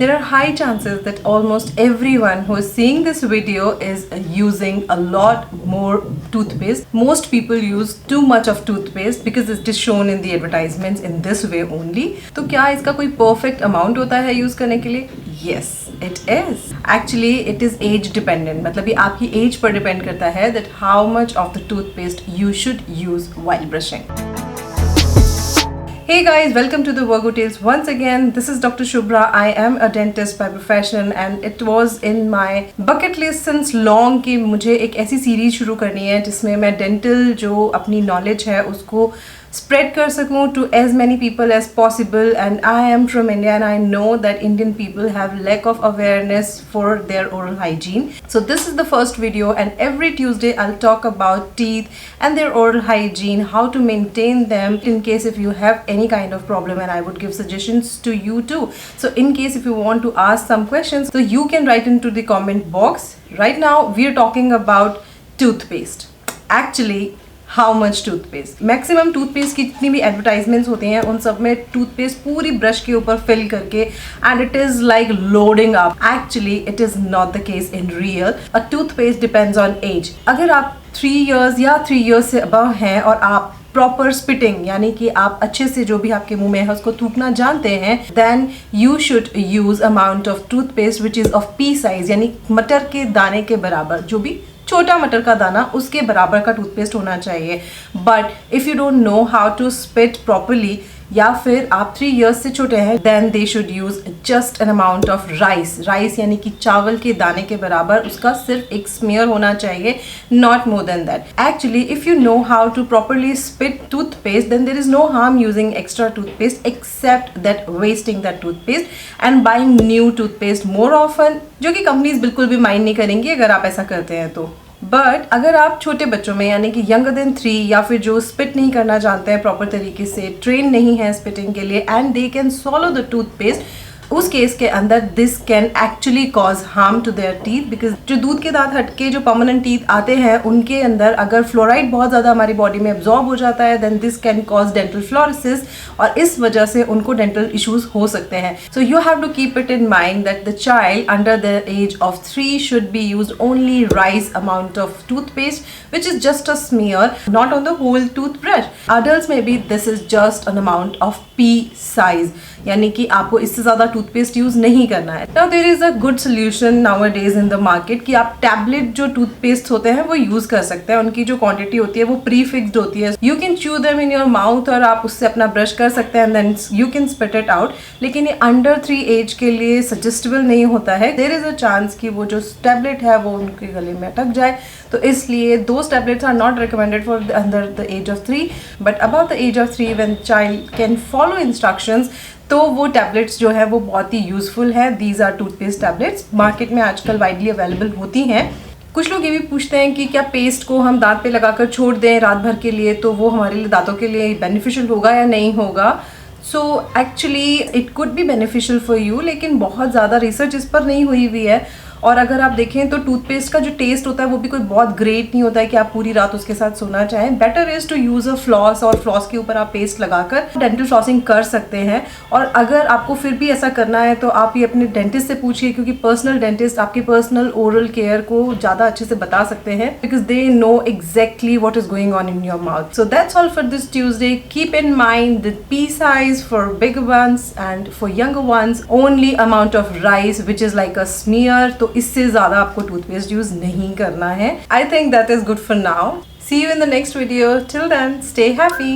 there are high chances that almost everyone who is seeing this video is using a lot more toothpaste. Most people use too much of toothpaste because it is shown in the advertisements in this way only. तो क्या इसका कोई perfect amount होता है use करने के लिए? Yes, it is. Actually, it is age dependent. मतलब ये आपकी age पर depend करता है that how much of the toothpaste you should use while brushing. Hey guys, welcome to the Virgo Tales once again. This is Dr. Shubhra. I am a dentist by profession and it was in my bucket list since long कि मुझे एक ऐसी series शुरू करनी है जिसमें मैं dental जो अपनी नॉलेज है उसको spread कर सकूँ to as many people as possible. And I am from India and I know that Indian people have lack of awareness for their oral hygiene. So this is the first video and every Tuesday I'll talk about teeth and their oral hygiene, how to maintain them in case if you have any kind of problem, and I would give suggestions to you too. So in case if you want to ask some questions, so you can write into the comment box. Right now we are talking about toothpaste. Actually, how much toothpaste, maximum toothpaste की जितनी भी advertisements होते हैं उन सब में toothpaste पूरी brush के ऊपर फिल करके and it is like loading up. Actually it is not the case in real. A toothpaste depends on age. अगर आप 3 years या 3 years से अबव हैं और आप प्रॉपर स्पिटिंग यानी कि आप अच्छे से जो भी आपके मुंह में है उसको थूकना जानते हैं, then you should use amount of toothpaste which is of pea size, यानी मटर के दाने के बराबर, जो भी छोटा मटर का दाना उसके बराबर का टूथपेस्ट होना चाहिए. But if you don't know how to spit properly या फिर आप 3 years से छोटे हैं, then they should use just an amount of rice यानी कि चावल के दाने के बराबर उसका सिर्फ एक स्मीयर होना चाहिए, not more than that. Actually if you know how to properly spit toothpaste then there is no harm using extra toothpaste except that wasting that toothpaste and buying new toothpaste more often, जो कि companies बिल्कुल भी mind नहीं करेंगी अगर आप ऐसा करते हैं तो. बट अगर आप छोटे बच्चों में यानी कि यंगर देन 3 या फिर जो स्पिट नहीं करना जानते हैं प्रॉपर तरीके से, ट्रेन नहीं है स्पिटिंग के लिए and they can swallow the toothpaste, उस केस के अंदर this can actually cause harm to their teeth. Because जो दूध के दांत हटके जो परमानेंट टीथ आते हैं उनके अंदर अगर फ्लोराइड बहुत ज़्यादा हमारी बॉडी में एब्जॉर्ब हो जाता है then this can cause dental fluorosis और इस वजह से उनको डेंटल इश्यूज हो सकते हैं. So you have to keep it in mind that the child under the age of 3 should be use only rice amount of toothpaste which is just a smear, not on the whole toothbrush. Adult में भी this is just an amount of pea size, यानी कि आपको इससे ज़्यादा toothpaste use नहीं करना है. Now there is a good solution nowadays in the market कि आप टैबलेट जो टूथपेस्ट होते हैं वो यूज कर सकते हैं. उनकी जो क्वांटिटी होती है वो प्री फिक्स्ड होती है. You can chew them in your mouth और आप उससे अपना ब्रश कर सकते हैं and then you can spit it out. लेकिन ये अंडर 3 एज के लिए सजेस्टेबल नहीं होता है. देयर इज अ चांस कि वो जो टैबलेट है वो उनके गले में अटक जाए, तो इसलिए those tablets are not recommended for under the age of 3. But about the age of 3 when child can follow instructions तो वो टैबलेट्स जो है वो बहुत ही यूजफुल है. These are toothpaste tablets, market में आजकल वाइडली अवेलेबल होती हैं. कुछ लोग ये भी पूछते हैं कि क्या पेस्ट को हम दांत पे लगाकर छोड़ दें रात भर के लिए तो वो हमारे लिए दांतों के लिए बेनिफिशियल होगा या नहीं होगा. So actually it could be beneficial for you, लेकिन बहुत ज़्यादा रिसर्च इस पर नहीं हुई हुई है. और अगर आप देखें तो टूथपेस्ट का जो टेस्ट होता है वो भी कोई बहुत ग्रेट नहीं होता है कि आप पूरी रात उसके साथ सोना चाहें. Better is to use a floss और फ्लॉस के ऊपर आप पेस्ट लगाकर डेंटल फ्लॉसिंग कर सकते हैं. और अगर आपको फिर भी ऐसा करना है तो आप ये अपने डेंटिस्ट से पूछिए, क्योंकि पर्सनल डेंटिस्ट आपकी पर्सनल ओरल केयर को ज़्यादा अच्छे से बता सकते हैं because they know exactly what is going on in your mouth. So that's all for this Tuesday. Keep in mind the pea size for big ones and for younger ones only amount of rice which is like a smear. तो इससे ज़्यादा आपको toothpaste use नहीं करना है. I think that is good for now. See you in the next video. Till then, stay happy.